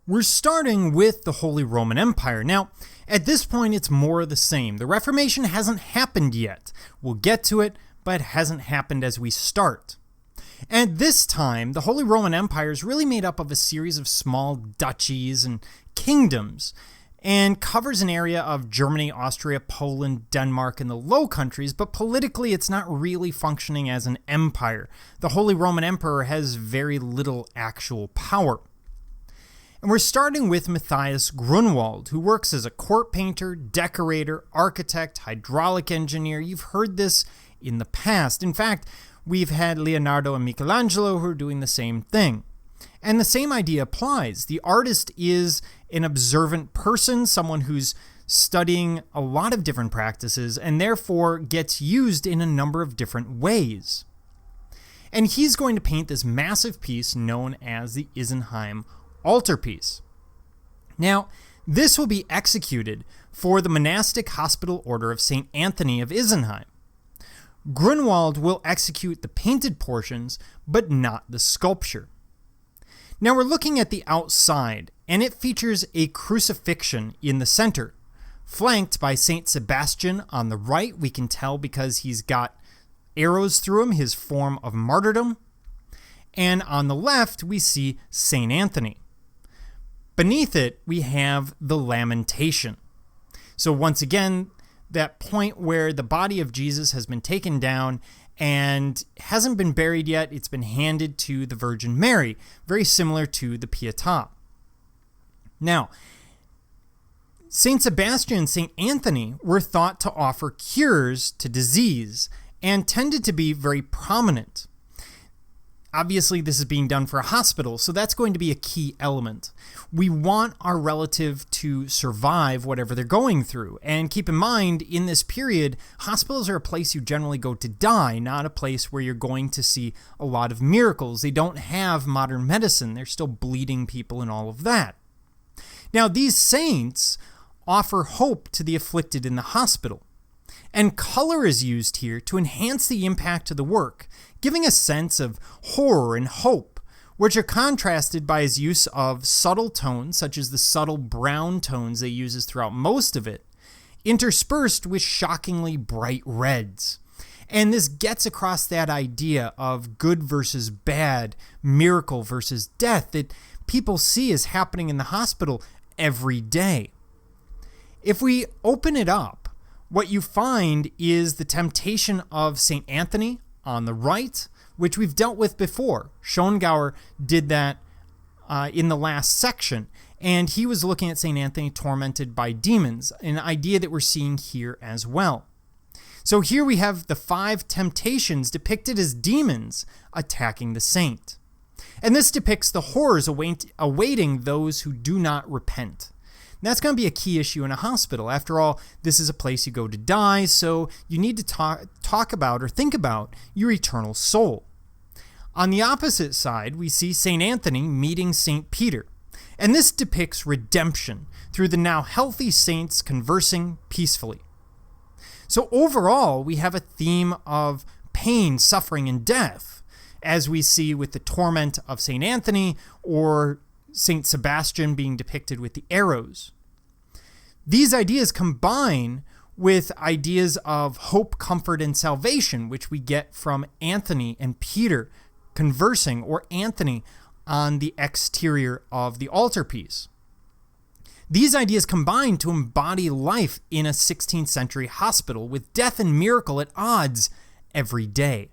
We're starting with the Holy Roman Empire. Now, at this point, it's more of the same. The Reformation hasn't happened yet. We'll get to it, but it hasn't happened as we start. At this time, the Holy Roman Empire is really made up of a series of small duchies and kingdoms, and covers an area of Germany, Austria, Poland, Denmark, and the Low Countries, but politically it's not really functioning as an empire. The Holy Roman Emperor has very little actual power. And we're starting with Mathias Grunewald, who works as a court painter, decorator, architect, hydraulic engineer. You've heard this in the past. In fact, we've had Leonardo and Michelangelo who are doing the same thing. And the same idea applies. The artist is an observant person, someone who's studying a lot of different practices and therefore gets used in a number of different ways. And he's going to paint this massive piece known as the Isenheim Altarpiece. Now, this will be executed for the monastic hospital order of St. Anthony of Isenheim. Grunewald will execute the painted portions, but not the sculpture. Now we're looking at the outside, and it features a crucifixion in the center, flanked by St. Sebastian on the right. We can tell because he's got arrows through him, his form of martyrdom. And on the left, we see St. Anthony. Beneath it, we have the Lamentation. So once again, that point where the body of Jesus has been taken down and hasn't been buried yet. It's been handed to the Virgin Mary, very similar to the Pietà. Now, St. Sebastian and St. Anthony were thought to offer cures to disease and tended to be very prominent. Obviously, this is being done for a hospital, so that's going to be a key element. We want our relative to survive whatever they're going through. And keep in mind, in this period, hospitals are a place you generally go to die, not a place where you're going to see a lot of miracles. They don't have modern medicine. They're still bleeding people and all of that. Now, these saints offer hope to the afflicted in the hospital. And color is used here to enhance the impact of the work, giving a sense of horror and hope, which are contrasted by his use of subtle tones, such as the subtle brown tones they uses throughout most of it, interspersed with shockingly bright reds. And this gets across that idea of good versus bad, miracle versus death that people see as happening in the hospital every day. If we open it up, what you find is the temptation of St. Anthony on the right, which we've dealt with before. Schongauer did that in the last section, and he was looking at St. Anthony tormented by demons, an idea that we're seeing here as well. So here we have the 5 temptations depicted as demons attacking the saint. And this depicts the horrors awaiting those who do not repent. And that's going to be a key issue in a hospital. After all, this is a place you go to die, so you need to talk about or think about your eternal soul. On the opposite side, we see St. Anthony meeting St. Peter. And this depicts redemption through the now healthy saints conversing peacefully. So overall, we have a theme of pain, suffering, and death, as we see with the torment of St. Anthony or St. Sebastian being depicted with the arrows. These ideas combine with ideas of hope, comfort, and salvation, which we get from Anthony and Peter conversing, or Anthony on the exterior of the altarpiece. These ideas combine to embody life in a 16th century hospital with death and miracle at odds every day.